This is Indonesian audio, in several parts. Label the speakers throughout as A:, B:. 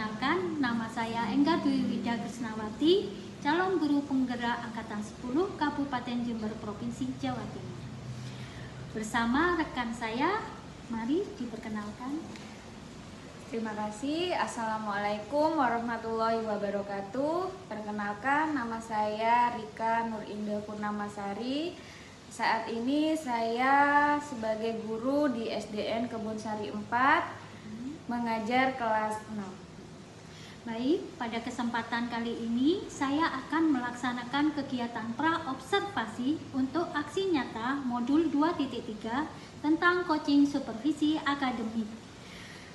A: Perkenalkan, nama saya Enggar Dwi Wida Krisnawati, calon guru penggerak Angkatan 10 Kabupaten Jember Provinsi Jawa Timur. Bersama rekan saya, mari diperkenalkan.
B: Terima kasih. Assalamualaikum warahmatullahi wabarakatuh. Perkenalkan, nama saya Rika Nur Indah Purnamasari. Saat ini saya sebagai guru di SDN Kebonsari 4 mengajar kelas 6.
A: Baik, pada kesempatan kali ini saya akan melaksanakan kegiatan pra-observasi untuk aksi nyata modul 2.3 tentang coaching supervisi akademik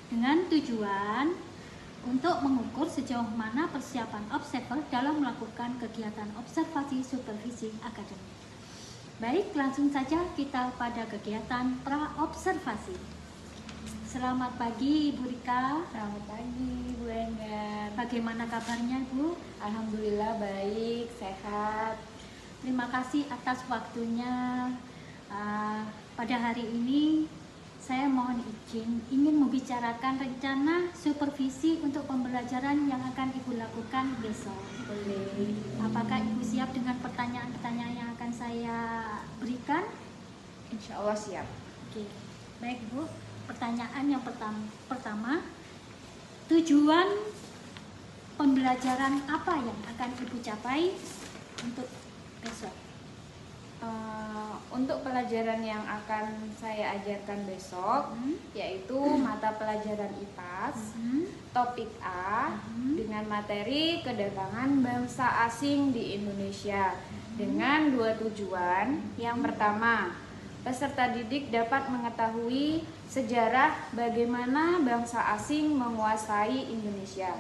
A: dengan tujuan untuk mengukur sejauh mana persiapan observer dalam melakukan kegiatan observasi supervisi akademik. Baik, langsung saja kita pada kegiatan pra-observasi. Selamat pagi Ibu Rika.
B: Selamat pagi Bu Enggar.
A: Bagaimana kabarnya Ibu?
B: Alhamdulillah baik, sehat.
A: Terima kasih atas waktunya. Pada hari ini saya mohon izin ingin membicarakan rencana supervisi untuk pembelajaran yang akan Ibu lakukan besok.
B: Boleh.
A: Apakah Ibu siap dengan pertanyaan-pertanyaan yang akan saya berikan?
B: Insya Allah siap.
A: Oke, baik Bu. Pertanyaan yang pertama, tujuan pembelajaran apa yang akan Ibu capai untuk besok?
B: Untuk pelajaran yang akan saya ajarkan besok, yaitu mata pelajaran IPAS, topik A, dengan materi kedatangan bangsa asing di Indonesia, dengan dua tujuan. Yang pertama, peserta didik dapat mengetahui sejarah bagaimana bangsa asing menguasai Indonesia.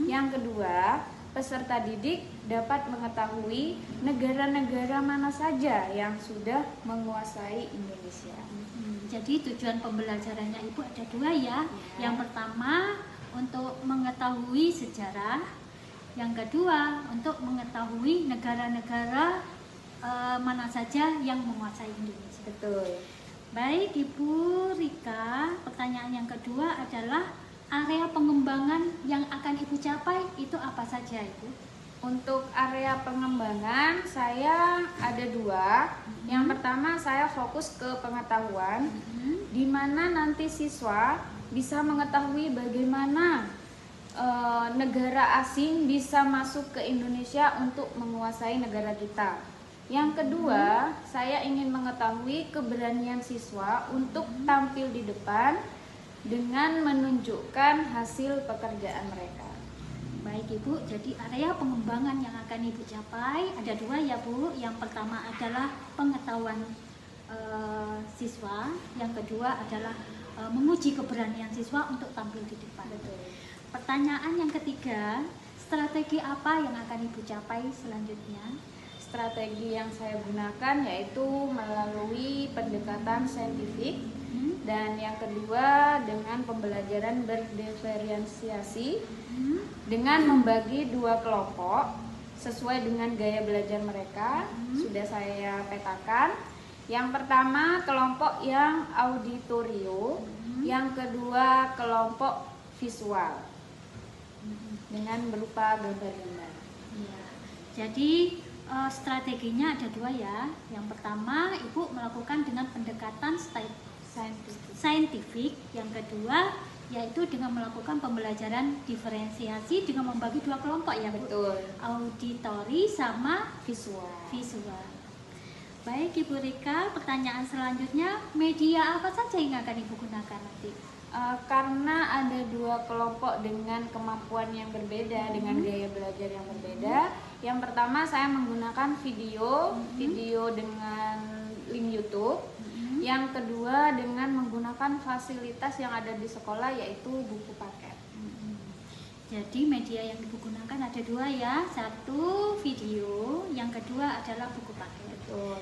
B: Yang kedua, peserta didik dapat mengetahui negara-negara mana saja yang sudah menguasai Indonesia.
A: Jadi tujuan pembelajarannya Ibu ada dua ya. Yang pertama untuk mengetahui sejarah, yang kedua untuk mengetahui negara-negara mana saja yang menguasai Indonesia.
B: Betul.
A: Baik Ibu Rika, pertanyaan yang kedua adalah area pengembangan yang akan Ibu capai itu apa saja Ibu?
B: Untuk area pengembangan saya ada dua. Yang pertama saya fokus ke pengetahuan, di mana nanti siswa bisa mengetahui bagaimana negara asing bisa masuk ke Indonesia untuk menguasai negara kita. Yang kedua, saya ingin mengetahui keberanian siswa untuk tampil di depan dengan menunjukkan hasil pekerjaan mereka.
A: Baik Ibu, jadi area pengembangan yang akan Ibu capai ada dua ya Bu. Yang pertama adalah pengetahuan siswa, yang kedua adalah menguji keberanian siswa untuk tampil di depan.
B: Betul.
A: Pertanyaan yang ketiga, strategi apa yang akan Ibu capai selanjutnya?
B: Strategi yang saya gunakan yaitu melalui pendekatan saintifik, dan yang kedua dengan pembelajaran berdiferensiasi dengan membagi dua kelompok sesuai dengan gaya belajar mereka. Sudah saya petakan. Yang pertama kelompok yang auditorio, yang kedua kelompok visual dengan berupa gambar-gambar.
A: Ya, jadi strateginya ada dua ya. Yang pertama Ibu melakukan dengan pendekatan saintifik. Yang kedua yaitu dengan melakukan pembelajaran diferensiasi dengan membagi dua kelompok ya Bu.
B: Betul.
A: Auditori sama
B: Visual.
A: Baik Ibu Rika, pertanyaan selanjutnya, media apa saja yang akan Ibu gunakan nanti?
B: Karena ada dua kelompok dengan kemampuan yang berbeda, dengan gaya belajar yang berbeda. Yang pertama saya menggunakan video dengan link YouTube. Yang kedua dengan menggunakan fasilitas yang ada di sekolah yaitu buku paket.
A: Jadi media yang digunakan ada dua ya, satu video, yang kedua adalah buku paket.
B: Betul.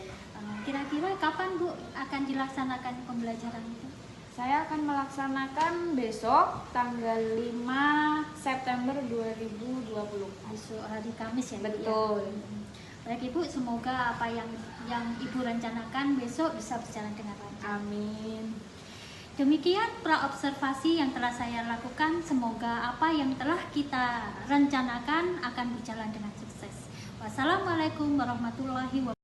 A: Kira-kira kapan Bu akan dilaksanakan pembelajaran itu?
B: Saya akan melaksanakan besok tanggal 5 September 2020.
A: Besok hari Kamis ya?
B: Betul.
A: Ya? Baik Ibu, semoga apa yang Ibu rencanakan besok bisa berjalan dengan lancar.
B: Amin.
A: Demikian praobservasi yang telah saya lakukan. Semoga apa yang telah kita rencanakan akan berjalan dengan sukses. Wassalamualaikum warahmatullahi wabarakatuh.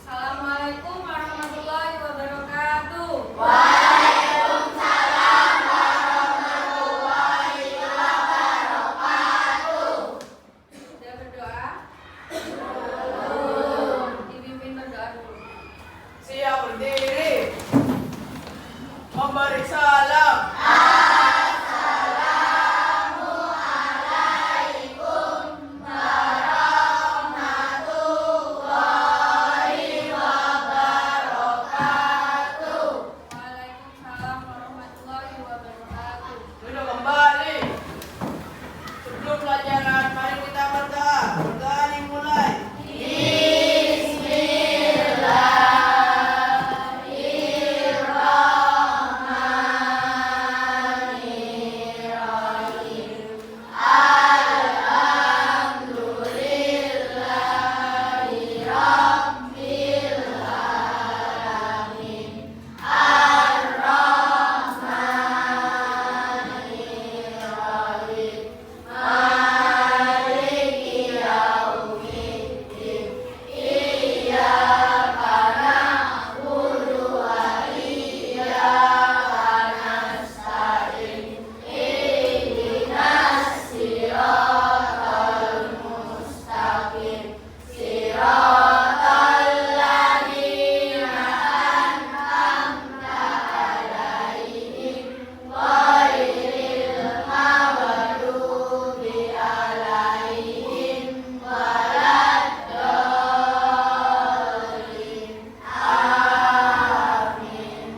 B: Assalamualaikum warahmatullahi wabarakatuh.
C: Waalaikumsalam warahmatullahi wabarakatuh.
B: Sudah berdoa? Dipimpin berdoa dulu.
C: Siap berdiri. Memberi salam.
B: Waalaikumsalam warahmatullahi wabarakatuh.
C: Duduk kembali. Sebelum pelajaran, mari kita berdoa. Berdoa dimulai.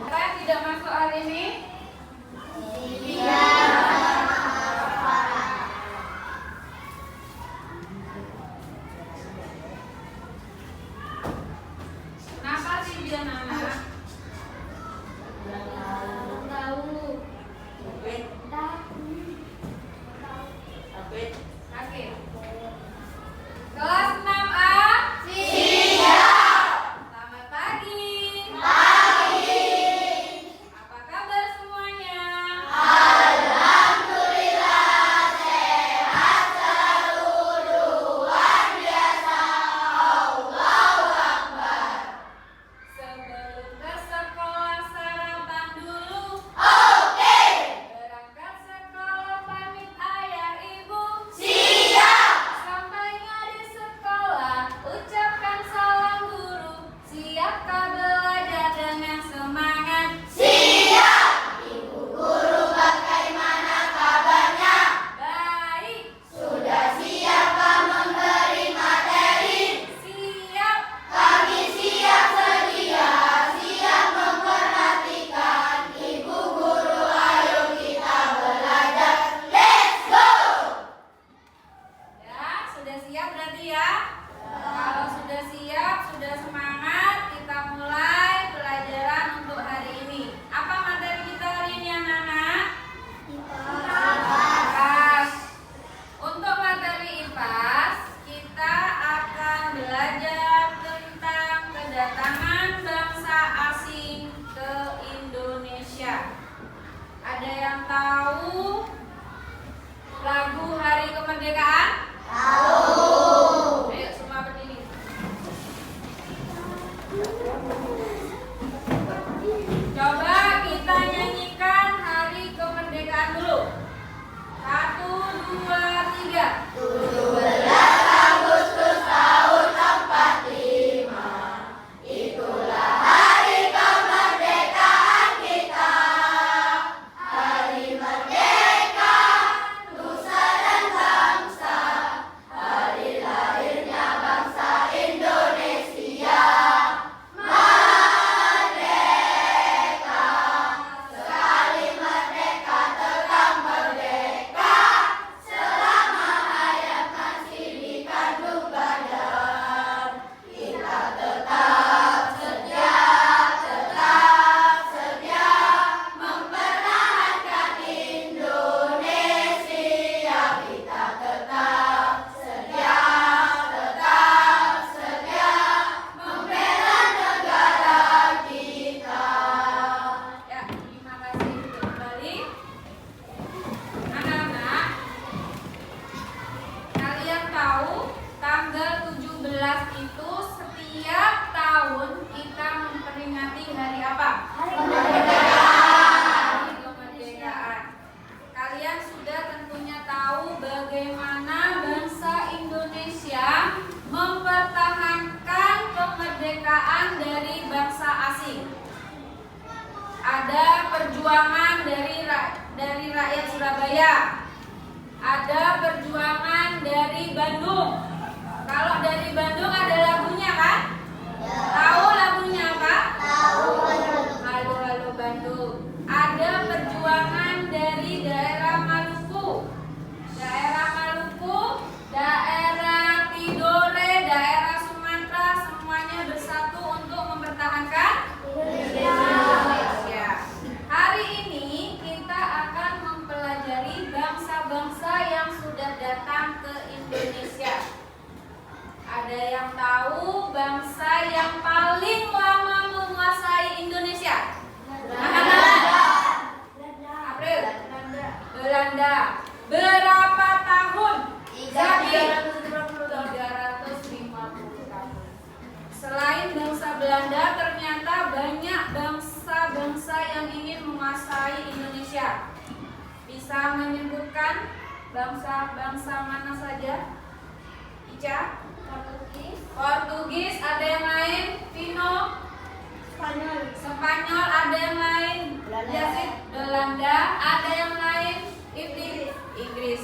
B: Siapa yang tidak masuk hari ini? Kenapa sih dia anak? Sakit. Kelas 6A. Selamat pagi. Apa kabar semuanya? Sebelum ke sekolah sarapan dulu. Berangkat sekolah pamit ayah ibu. Sampainya di sekolah ucapkan salam guru. Siapkah belajar dengan semangat? Baik. Siap. Ya, sudah siap berarti ya? Kalau sudah siap, sudah semangat, kita mulai pelajaran untuk hari ini. Apa materi kita hari ini, anak-anak? IPAS. Untuk materi IPAS, kita akan belajar tentang kedatangan bangsa asing ke Indonesia. Ada yang tahu lagu Hari Kemerdekaan? Ayo semua berdiri. Coba kita nyanyikan Hari Kemerdekaan dulu. 1, 2, 3. tahun kita memperingati hari apa? Hari kemerdekaan. Kalian sudah tentunya tahu bagaimana bangsa Indonesia mempertahankan kemerdekaan dari bangsa asing. Ada perjuangan dari rakyat Surabaya. Ada perjuangan dari Bandung. Kalau dari Bandung ada lagunya kan? Tahu lagunya apa? Halo Halo Bandung. Ada perjuangan dari daerah Maluku. Daerah Tidore, daerah Sumatera, semuanya bersatu untuk mempertahankan Indonesia. Hari ini kita akan mempelajari bangsa-bangsa yang sudah datang ke Indonesia. Ada yang tahu bangsa yang paling lama menguasai Indonesia? April. Belanda. Berapa tahun? 350 tahun. Selain bangsa Belanda, ternyata banyak bangsa-bangsa yang ingin menguasai Indonesia. Bisa menyebutkan bangsa-bangsa mana saja? Ica? Portugis, ada yang lain? Pino? Spanyol, ada yang lain? Belanda, ada yang lain? Inggris.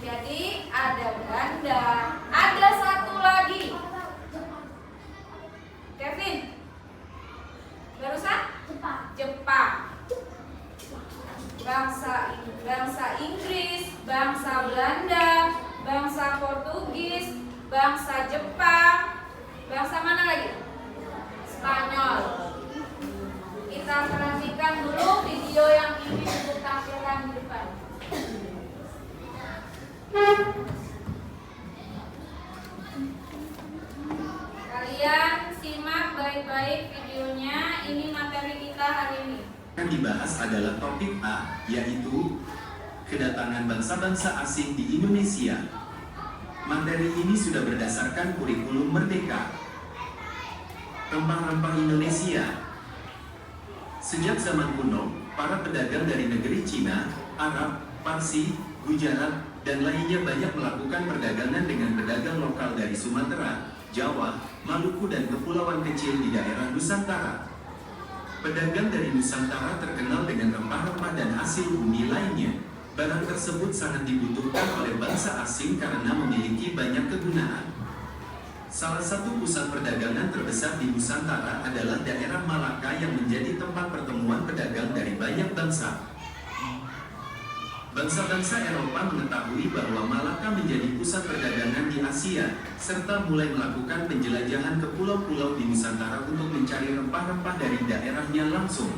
B: Jadi ada Belanda. Ada satu lagi. Kevin? Barusan? Jepang. Bangsa Inggris, bangsa Belanda, bangsa Portugis, bangsa Jepang, bangsa mana lagi? Spanyol. Kita perhatikan dulu video yang ini untuk tampilkan di depan. Kalian simak baik-baik videonya. Ini materi kita hari ini.
D: Yang dibahas adalah topik A, yaitu kedatangan bangsa-bangsa asing di Indonesia. Materi ini sudah berdasarkan kurikulum Merdeka. Rempah-rempah Indonesia. Sejak zaman kuno, para pedagang dari negeri Cina, Arab, Parsi, Gujarat, dan lainnya banyak melakukan perdagangan dengan pedagang lokal dari Sumatera, Jawa, Maluku, dan kepulauan kecil di daerah Nusantara. Pedagang dari Nusantara terkenal dengan rempah-rempah dan hasil bumi lainnya. Barang tersebut sangat dibutuhkan oleh bangsa asing karena memiliki banyak kegunaan. Salah satu pusat perdagangan terbesar di Nusantara adalah daerah Malaka yang menjadi tempat pertemuan pedagang dari banyak bangsa. Bangsa-bangsa Eropa mengetahui bahwa Malaka menjadi pusat perdagangan di Asia, serta mulai melakukan penjelajahan ke pulau-pulau di Nusantara untuk mencari rempah-rempah dari daerahnya langsung.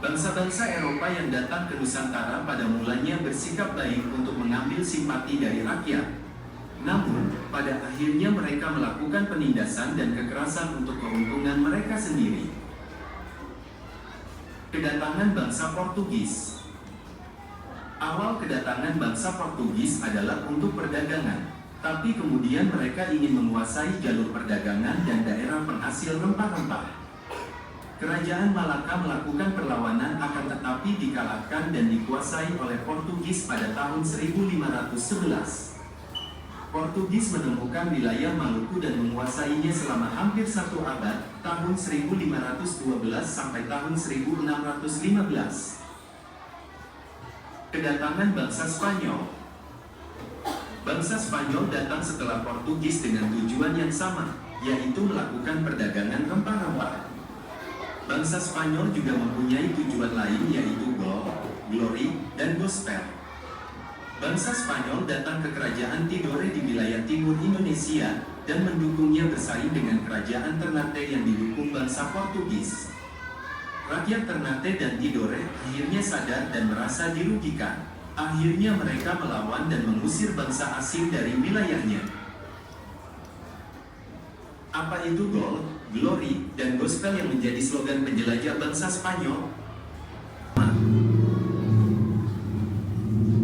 D: Bangsa-bangsa Eropa yang datang ke Nusantara pada mulanya bersikap baik untuk mengambil simpati dari rakyat. Namun, pada akhirnya mereka melakukan penindasan dan kekerasan untuk keuntungan mereka sendiri. Kedatangan bangsa Portugis. Awal kedatangan bangsa Portugis adalah untuk perdagangan, tapi kemudian mereka ingin menguasai jalur perdagangan dan daerah penghasil rempah-rempah. Kerajaan Malaka melakukan perlawanan akan tetapi dikalahkan dan dikuasai oleh Portugis pada tahun 1511. Portugis menemukan wilayah Maluku dan menguasainya selama hampir 1 abad, tahun 1512 sampai tahun 1615. Kedatangan bangsa Spanyol. Bangsa Spanyol datang setelah Portugis dengan tujuan yang sama, yaitu melakukan perdagangan rempah-rempah. Bangsa Spanyol juga mempunyai tujuan lain, yaitu gold, glory, dan gospel. Bangsa Spanyol datang ke kerajaan Tidore di wilayah timur Indonesia dan mendukungnya bersaing dengan kerajaan Ternate yang didukung bangsa Portugis. Rakyat Ternate dan Tidore akhirnya sadar dan merasa dirugikan. Akhirnya mereka melawan dan mengusir bangsa asing dari wilayahnya. Apa itu gold, glory, dan gospel yang menjadi slogan penjelajah bangsa Spanyol?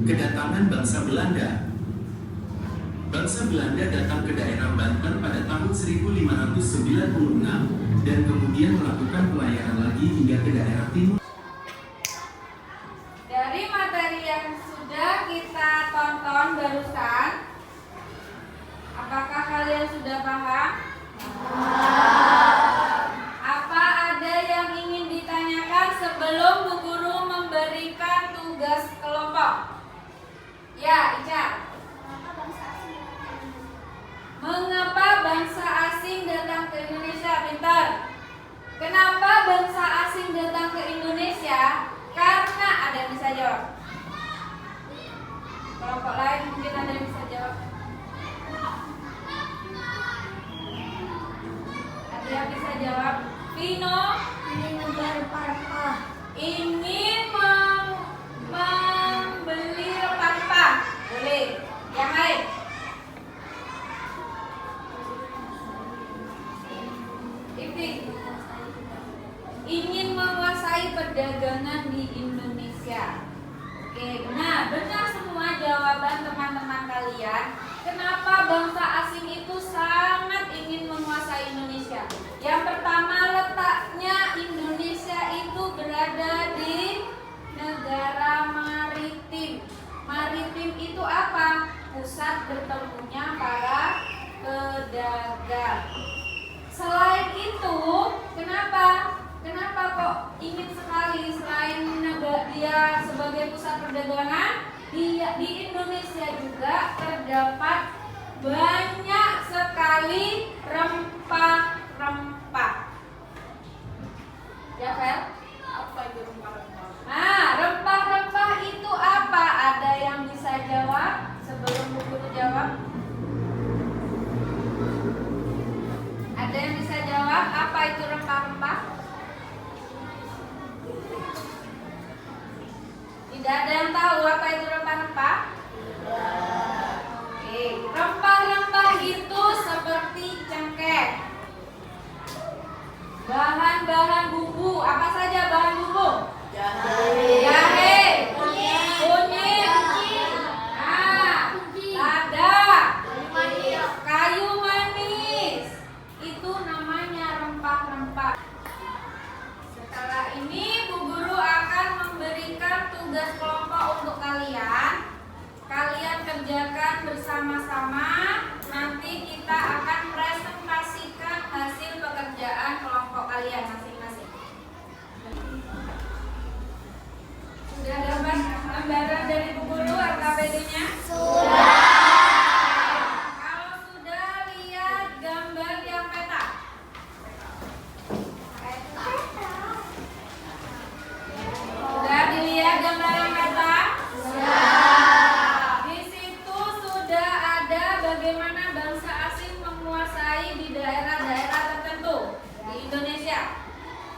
D: Kedatangan bangsa Belanda. Bangsa Belanda datang ke daerah Banten pada tahun 1596 dan kemudian melakukan pelayaran lagi hingga ke daerah timur.
B: Dari materi yang sudah kita tonton barusan, apakah kalian sudah paham? Apa ada yang ingin ditanyakan sebelum Bu Guru memberikan tugas kelompok? Ya, Ica. Mengapa bangsa asing datang ke Indonesia? Pintar. Kenapa bangsa asing datang ke Indonesia? Karena ada yang bisa jawab. Kelompok lain mungkin ada yang bisa jawab. Ada yang bisa jawab? Vino ingin membeli rempah-rempah. Boleh. Yang lain? Ingin menguasai perdagangan di Indonesia. Oke, benar semua jawaban teman-teman kalian. Kenapa bangsa asing itu sangat ingin menguasai Indonesia? Yang pertama, letaknya Indonesia itu berada di negara maritim. Maritim itu apa? Pusat bertemunya para pedagang. Selain itu, kenapa kok ingin sekali selain dia sebagai pusat perdagangan, di Indonesia juga terdapat banyak sekali rempah-rempah. Ya, Fer? Apa itu rempah-rempah? Nah, rempah-rempah itu apa? Ada yang bisa jawab sebelum Bu Guru jawab? Ada yang bisa jawab apa itu rempah-rempah? Tidak ada yang tahu apa itu rempah-rempah? Oke, rempah-rempah itu seperti cengkeh. Bahan-bahan bumbu, apa saja bahan bumbu? Jahe, kunyit, lada, kayu manis. Itu namanya rempah-rempah. Setelah ini Bu Guru akan memberikan tugas kelompok untuk kalian. Kalian kerjakan bersama-sama. Nanti kita akan presentasikan hasil pekerjaan kelompok kalian masing-masing. Sudah dapat gambaran dari Bu Guru RKPD-nya? Sudah. Kalau sudah, lihat gambar yang peta. Sudah dilihat gambar yang peta? Sudah. Di situ sudah ada bagaimana bangsa asing menguasai di daerah-daerah tertentu di Indonesia.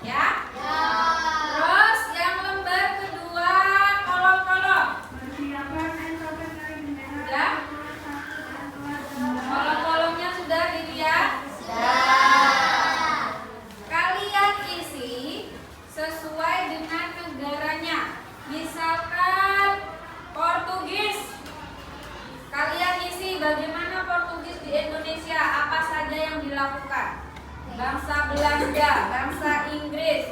B: Ya? Terus yang lembar kedua, kolom-kolom. Sudah? Kolom-kolomnya sudah dilihat? Sudah. Kalian isi sesuai dengan negaranya. Misalkan Portugis, kalian isi bagaimana Portugis di Indonesia, apa saja yang dilakukan. Bangsa Belanda, bangsa Inggris.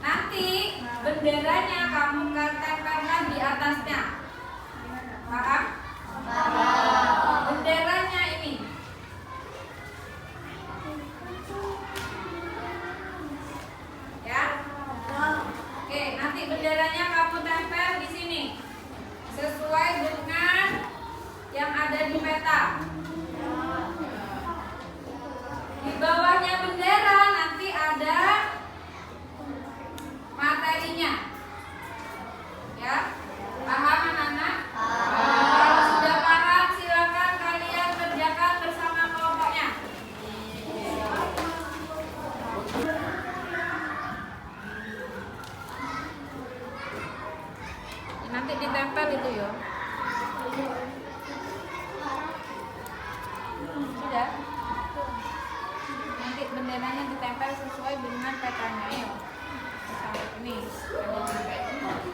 B: Nanti benderanya kamu tempelkan di atasnya. Paham? Benderanya ini. Ya? Oke, nanti benderanya kamu tempel di sini sesuai dengan yang ada di peta. Di bawahnya bendera nanti ada materinya. Ya? Paham anak-anak? Kalau sudah paham, silakan kalian kerjakan bersama kelompoknya. Nanti ditempel itu ya. Sudah. Nanti benderanya ditempel sesuai dengan petanya ya. Misalnya ini ada di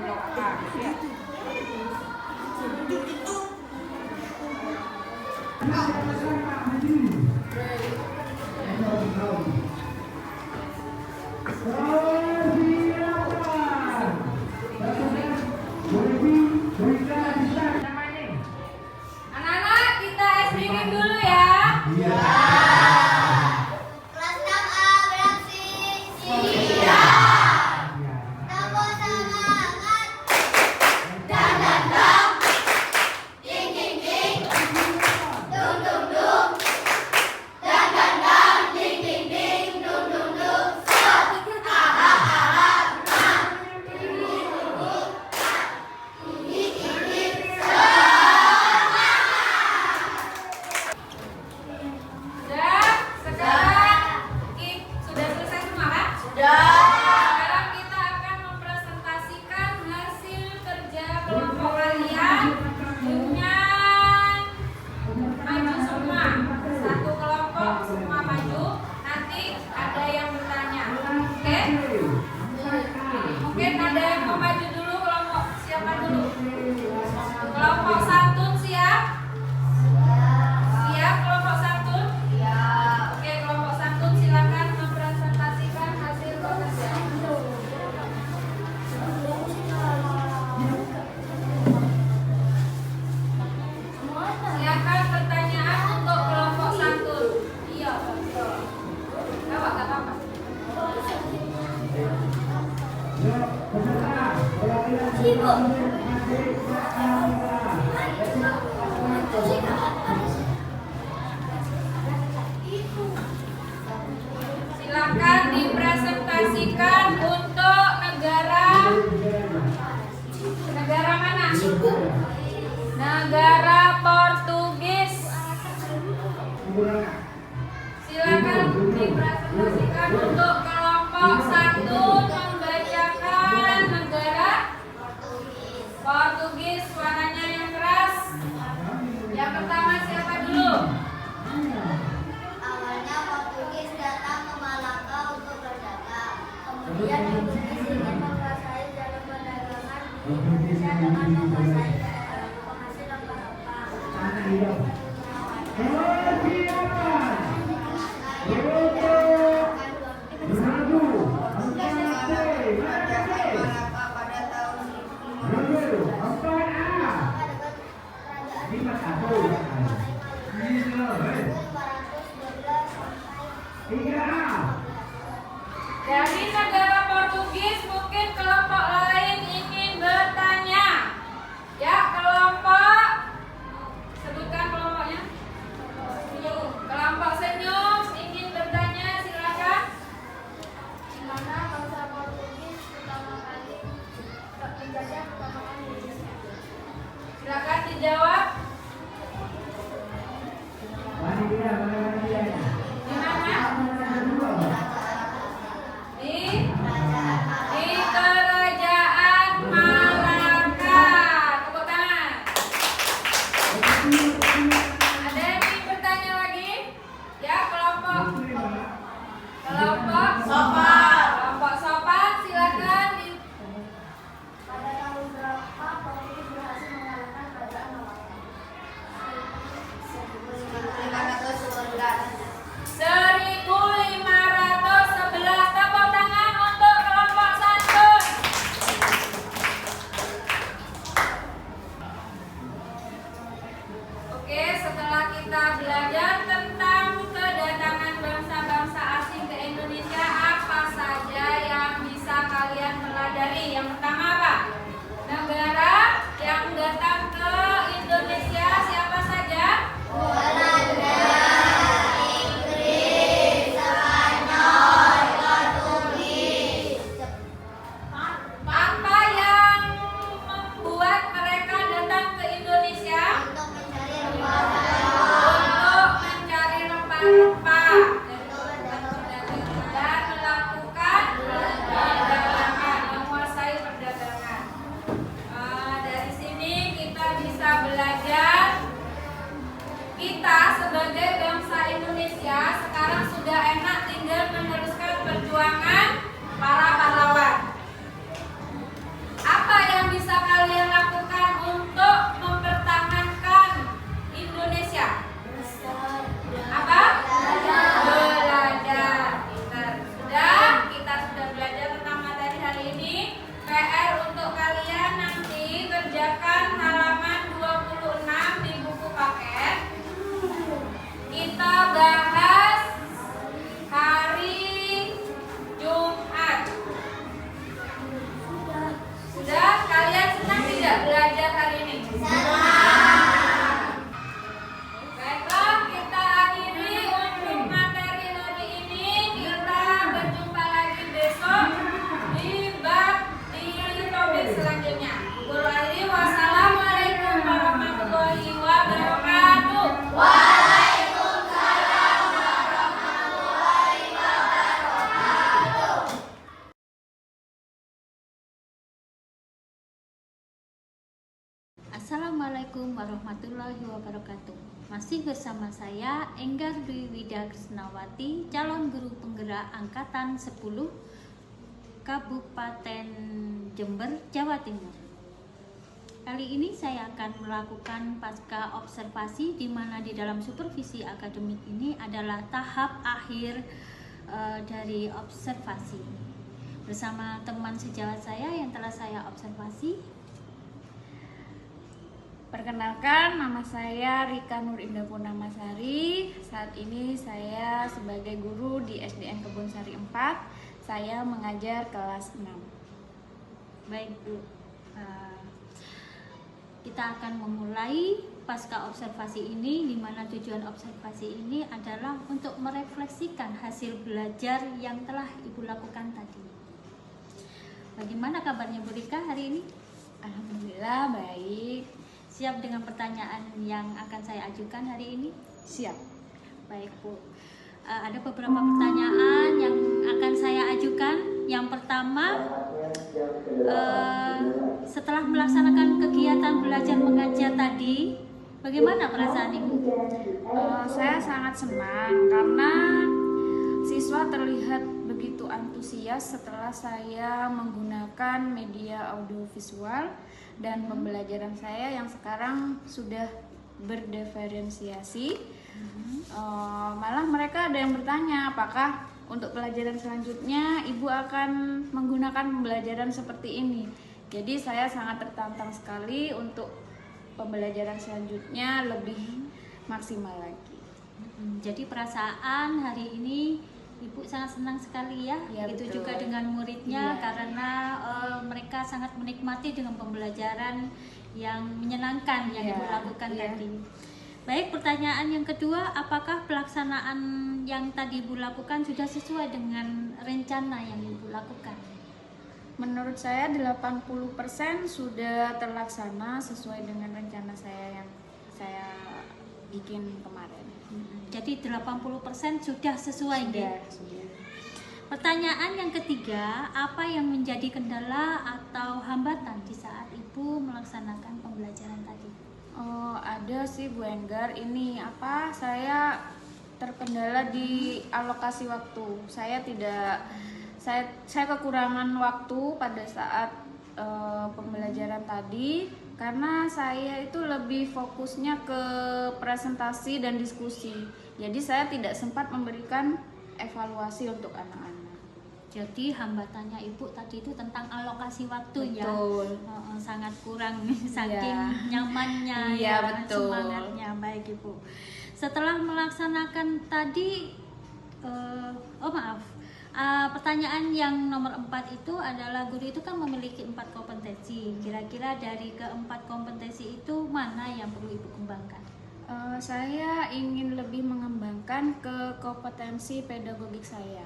B: blok A ya. Anak-anak, kita es minum dulu ya.
E: Kelas 6A beraksi. Siap. Tempo semangat. Dan dong. Ding ding ding. Dung dung dung. Dan dong. Ding ding ding. Dung dung dung. Stop. Ahap ahap. Nah.
B: Sudah selesai semua kan?
C: Sudah.
B: Sekarang kita akan mempresentasikan hasil kerja kelompok kalian dengan maju semua. Satu kelompok semua maju. Nanti ada yang bertanya. Oke? Mungkin ada yang mau maju dulu, kelompok siapa dulu? Kelompok santun siap? Siap kelompok santun? Oke, kelompok santun silakan mempresentasikan hasil kerja. Silakan pertanyaan untuk kelompok santun. Iya, betul. Gak apa-apa. Silakan dipresentasikan untuk negara mana? Negara Portugis. Silakan dipresentasikan untuk kelompok santun membacakan negara Portugis. Suaranya yang keras. Yang pertama siapa dulu?
E: Awalnya Portugis datang ke Malaka untuk berdagang. Kemudian Portugis ingin menguasai jalur perdagangan di Indonesia dengan menguasai daerah penghasil rempah-rempah. Pada tahun 1512
B: Dari negara Portugis mungkin kelompok lain ingin bertanya. Ya, kelompok sebutkan kelompoknya. Kelompok senyum ingin bertanya, silakan.
E: di mana bangsa Portugis pertama kali menjajah pertama kali Indonesia.
B: Silakan dijawab. Di mana? Di Kerajaan Malaka. Tepuk tangan. Ada yang ingin bertanya lagi? Ya, kelompok
C: Sopan.
B: Kelompok sopan, silakan di
E: Pada tahun berapa Portugis berhasil mengalahkan kerajaan Malaka?
B: 1511. Tepuk tangan untuk kelompok santun. Oke, setelah kita belajar tentang kedatangan bangsa-bangsa asing ke Indonesia, apa saja yang bisa kalian pelajari? Yang pertama apa? Negara yang datang ke Indonesia siapa saja?
E: Belanda, Inggris, Spanyol, Portugis.
B: Apa yang membuat mereka datang ke Indonesia?
E: Untuk mencari rempah-rempah.
B: Untuk mencari rempah-rempah dan melakukan perdagangan, menguasai perdagangan. Dari sini kita bisa belajar, kita sebagai bangsa Indonesia sekarang sudah enak tinggal meneruskan perjuangan para pahlawan. Apa yang bisa kalian lakukan untuk mempertahankan Indonesia?
A: Assalamualaikum warahmatullahi wabarakatuh. Masih bersama saya Enggar Dwi Wida Krisnawati, calon guru penggerak angkatan 10 Kabupaten Jember, Jawa Timur. Kali ini saya akan melakukan pasca observasi, di mana di dalam supervisi akademik ini adalah tahap akhir dari observasi. Bersama teman sejawat saya yang telah saya observasi.
B: Perkenalkan, nama saya Rika Nur Indah Purnamasari. Saat ini saya sebagai guru di SDN Kebonsari 4. Saya mengajar kelas 6.
A: Baik Bu, kita akan memulai pasca observasi ini, di mana tujuan observasi ini adalah untuk merefleksikan hasil belajar yang telah Ibu lakukan tadi. Bagaimana kabarnya Bu Rika hari ini?
B: Alhamdulillah baik.
A: Siap dengan pertanyaan yang akan saya ajukan hari ini?
B: Siap.
A: Baik Bu, ada beberapa pertanyaan yang akan saya ajukan. Yang pertama, setelah melaksanakan kegiatan belajar mengajar tadi, bagaimana perasaan Ibu?
B: Saya sangat senang karena siswa terlihat begitu antusias setelah saya menggunakan media audiovisual dan pembelajaran saya yang sekarang sudah berdiferensiasi. Malah mereka ada yang bertanya, apakah untuk pelajaran selanjutnya Ibu akan menggunakan pembelajaran seperti ini. Jadi saya sangat tertantang sekali untuk pembelajaran selanjutnya lebih maksimal lagi.
A: Jadi perasaan hari ini Ibu sangat senang sekali ya,
B: Ya,
A: itu
B: betul.
A: juga dengan muridnya,
B: Iya.
A: karena mereka sangat menikmati dengan pembelajaran yang menyenangkan yang
B: Iya,
A: Ibu lakukan
B: iya.
A: tadi. Baik, pertanyaan yang kedua, apakah pelaksanaan yang tadi Ibu lakukan sudah sesuai dengan rencana yang Ibu lakukan?
B: Menurut saya 80% sudah terlaksana sesuai dengan rencana saya yang saya bikin kemarin.
A: Jadi 80% sudah sesuai ya?
B: Sudah.
A: Pertanyaan yang ketiga, apa yang menjadi kendala atau hambatan di saat Ibu melaksanakan pembelajaran tadi?
B: Oh, ada sih Bu Enggar, ini saya terkendala di alokasi waktu. Saya kekurangan waktu pada saat pembelajaran tadi, karena saya itu lebih fokusnya ke presentasi dan diskusi. Jadi saya tidak sempat memberikan evaluasi untuk anak-anak.
A: Jadi hambatannya Ibu tadi itu tentang alokasi waktu.
B: Betul.
A: Ya, sangat kurang saking
B: Iya.
A: nyamannya,
B: Iya,
A: ya,
B: betul.
A: semangatnya. Baik Ibu. Setelah melaksanakan tadi, pertanyaan yang nomor 4 itu adalah guru itu kan memiliki 4 kompetensi. Kira-kira dari keempat kompetensi itu mana yang perlu Ibu kembangkan?
B: Saya ingin lebih mengembangkan ke kompetensi pedagogik saya,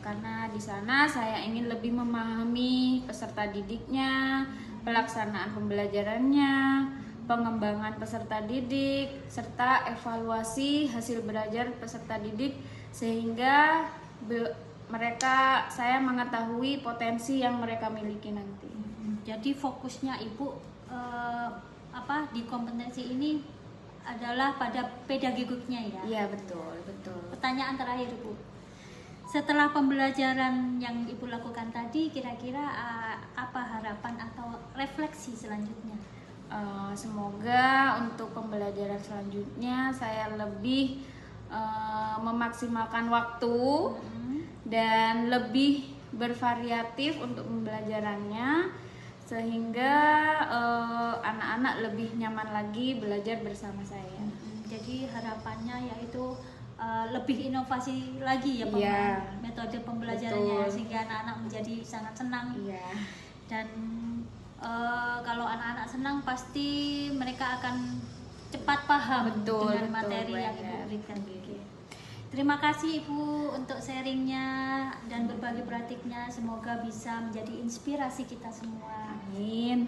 B: karena di sana saya ingin lebih memahami peserta didiknya, pelaksanaan pembelajarannya, pengembangan peserta didik, serta evaluasi hasil belajar peserta didik, sehingga saya mengetahui potensi yang mereka miliki nanti.
A: Jadi fokusnya Ibu di kompetensi ini adalah pada pedagogiknya ya.
B: Iya, betul.
A: Pertanyaan terakhir Ibu. Setelah pembelajaran yang Ibu lakukan tadi, kira-kira apa harapan atau refleksi selanjutnya?
B: Semoga untuk pembelajaran selanjutnya saya lebih memaksimalkan waktu dan lebih bervariatif untuk pembelajarannya, sehingga anak-anak lebih nyaman lagi belajar bersama saya.
A: Jadi harapannya yaitu lebih inovasi lagi ya
B: Iya,
A: metode pembelajarannya,
B: betul.
A: sehingga anak-anak menjadi sangat senang.
B: Iya.
A: Dan kalau anak-anak senang, pasti mereka akan cepat paham
B: Betul,
A: dengan
B: betul,
A: materi yang Ibu
B: banget.
A: berikan. Terima kasih Ibu untuk sharingnya dan berbagi praktiknya. Semoga bisa menjadi inspirasi kita semua.
B: Amin.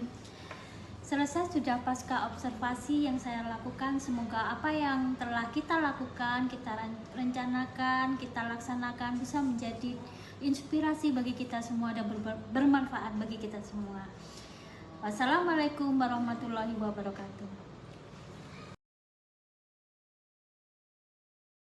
A: Selesai sudah pasca observasi yang saya lakukan. Semoga apa yang telah kita lakukan, kita rencanakan, kita laksanakan bisa menjadi inspirasi bagi kita semua dan bermanfaat bagi kita semua. Wassalamualaikum warahmatullahi wabarakatuh.